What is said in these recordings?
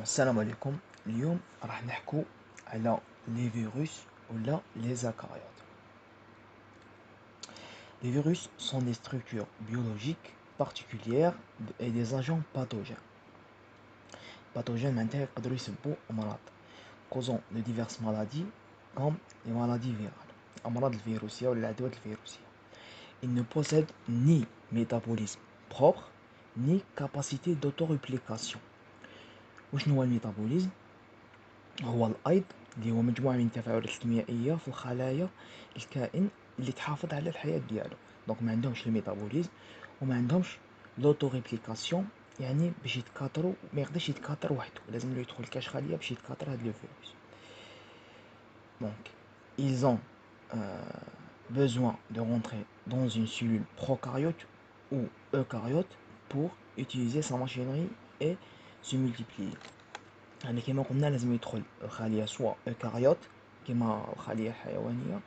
السلام عليكم. اليوم راح نحكو على لي فيروس ولا لي زكاريات. Les virus sont des structures biologiques particulières et des agents pathogènes. Pathogènes معناتها يقدروا يسببوا أمراض causant de diverses maladies comme les maladies virales, الأمراض الفيروسية ولا العدوى الفيروسية. Ils ne possèdent ni métabolisme propre ni capacité d'autoréplication. وشنو هو الميتابوليزم؟ هو الأيض اللي هو مجموعة من التفاعلات الكيميائية في الخلايا الكائن اللي تحافظ على الحياة ديالو. دونك ما عندهمش الميتابوليزم وما عندهمش لوتوريبليكاسيون، يعني باش يتكاثروا ما يقدرش يتكاثر وحده، لازم له يدخل كاش خلية باش يتكاثر هاد لو فيروس. دونك ils ont besoin de rentrer dans une cellule prokaryote ou eucaryote pour utiliser sa machinerie et se multiplier. يعني كما قلنا لازم يدخل الخلية سواء eucaryote كما الخلية الحيوانية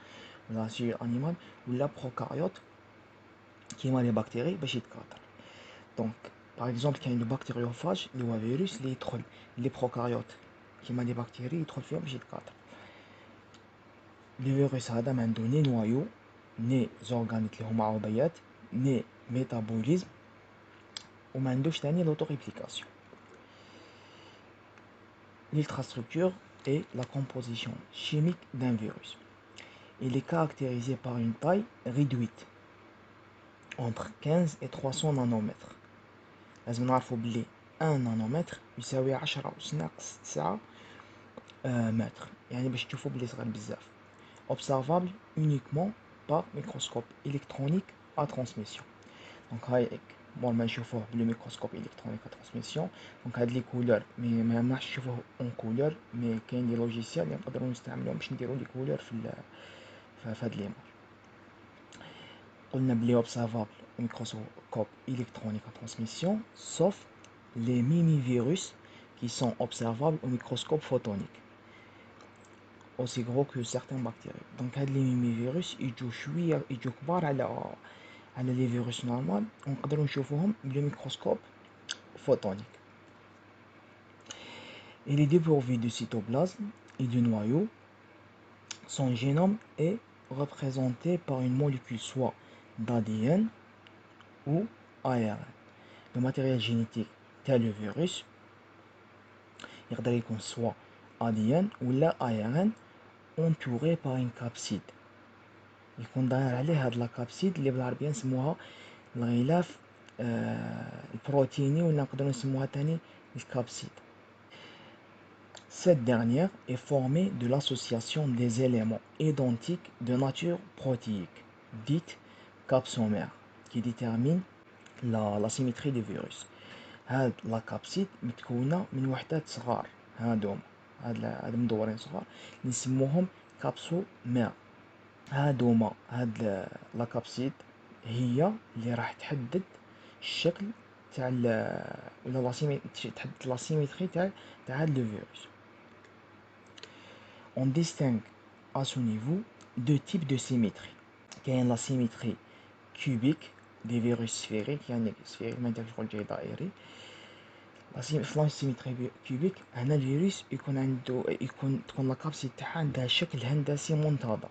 ولا سيل انيمال ولا بروكاريوت كيما لي بكتيري باش يتكاثر. دونك باغ اكزومبل كاين لو بكتيريوفاج اللي هو فيروس اللي يدخل لي بروكاريوت كيما لي بكتيري يدخل فيهم باش يتكاثر. لي فيروس هذا ما عنده ني نوايو ني زورغانيت اللي هما عضيات ني ميتابوليزم وما عندوش ثاني لوتوريبليكاسيون. L'ultrastructure est la composition chimique d'un virus. Il est caractérisé par une taille réduite entre 15 et 300 nanomètres. لازم نعرفوا بلي 1 نانومتر يساوي 10 أس ناقص 9 متر، يعني باش تشوفوا بلي صغير بزاف. Observable uniquement par microscope électronique à transmission. دونك هاي مور ما نشوفوه بالميكروسكوب الكترونيك ترانسميسيون. دونك هاد لي كولور مي ما راحش نشوفوه اون كولور، مي كاين دي لوجيسيال اللي نقدروا نستعملوهم باش نديروا لي كولور في هاد ليماج. قلنا بلي اوبسيرفابل ميكروسكوب الكترونيك ترانسميسيون sauf les mini-virus qui sont observables au microscope photonique aussi gros que certaines bactéries. دونك هاد لي mini-virus يجوا شويه يجوا كبار على لي فيروس نورمال ونقدروا نشوفوهم بالميكروسكوب photonique. Il est dépourvu de cytoplasme et de noyau. Son génome est représenté par une molécule soit d'ADN ou ARN. Le matériel génétique tel le virus يقدر يكون soit ADN ou la ARN entouré par une capside. يكون داير عليه هاد لا كابسيد اللي بالعربية نسموها الغلاف البروتيني ولا نقدروا نسموها تاني الكابسيد. Cette dernière est formée de l'association des éléments identiques de nature protéique, dite capsomère, qui détermine la symétrie des virus. هاد لا كابسيد متكونة من وحدات صغار، هاد مدورين صغار نسموهم كابسومير. هاد لا كابسيد هي اللي راح تحدد الشكل تاع ولا تحدد لا سيميتري تاع هاد لو فيروس. On distingue à ce niveau deux types de symétrie. كاين لا symétrie cubique des virus sphériques، يعني sphérique ما نديرش شغل جاي دائري. لا سيميتري كوبيك هنا الفيروس تكون لا كابسيد تاعها عندها شكل هندسي منتظم،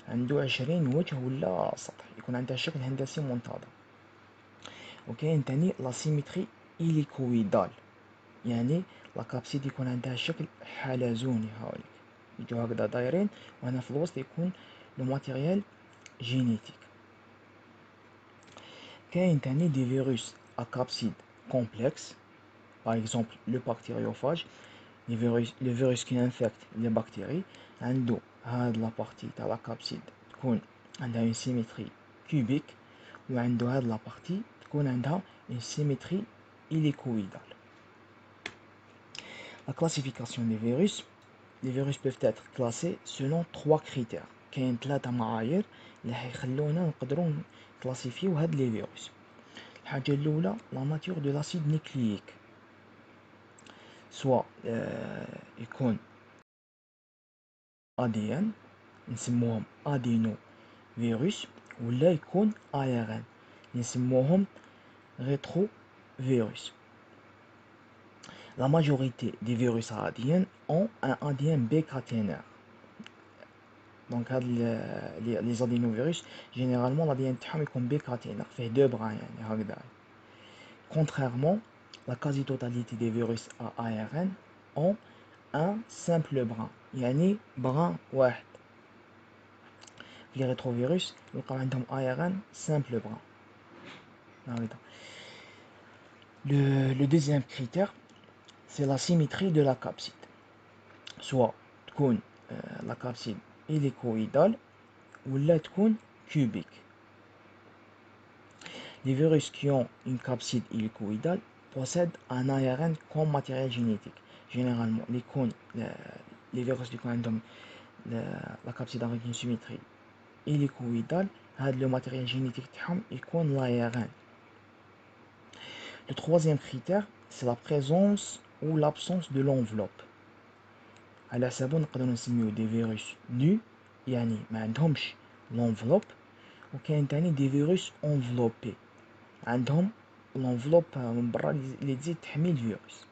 عنده 20 وجه ولا سطح، يكون عندها شكل هندسي منتظم. وكاين تاني لا سيميتري إليكويدال، يعني لا كابسيد يكون عندها شكل حلزوني، هاوليك يجوا هكذا دايرين وهنا في الوسط يكون لو ماتيريال جينيتيك. كاين تاني دي فيروس ا كابسيد كومبلكس، par exemple le bactériophage. Le virus qui infecte les bactéries عنده هاد لا بارتي تاع لا كابسيد تكون عندها une symétrie cubique وعنده هاد لا بارتي تكون عندها une symétrie hélicoïdale. La classification des virus. Les virus peuvent être classés selon 3 critères. كاين 3 معايير اللي حيخلونا نقدروا نكلاسيفيو هاد لي فيروس. الحاجة الأولى la nature de l'acide nucléique، سواء يكون ADN نسموهم أدينو فيروس ولا يكون ARN نسموهم ريترو فيروس. La majorité des virus ADN ont un ADN B caténaire. Donc les adénovirus, généralement l'ADN تاعهم يكون B caténaire, fait deux brins يعني هكذا. Contrairement, la quasi-totalité des virus à ARN ont un simple brin, يعني brin واحد. Les rétrovirus, يلقاو عندهم ARN simple brin. Le deuxième critère, c'est la symétrie de la capside. Soit تكون la capside hélicoïdale ou la تكون cubique. Les virus qui ont une capside hélicoïdale possèdent un ARN comme matériel génétique. Généralement, les virus qui ont la capside avec une symétrie hélicoïdale, le matériel génétique est l'ARN. Le troisième critère, c'est la présence ou l'absence de l'enveloppe. على حسابو نقدروا نسميو des virus nus, يعني ما عندهمش l'enveloppe, وكاين تاني des virus enveloppés, عندهم l'enveloppe من برا اللي تزيد تحمي الفيروس.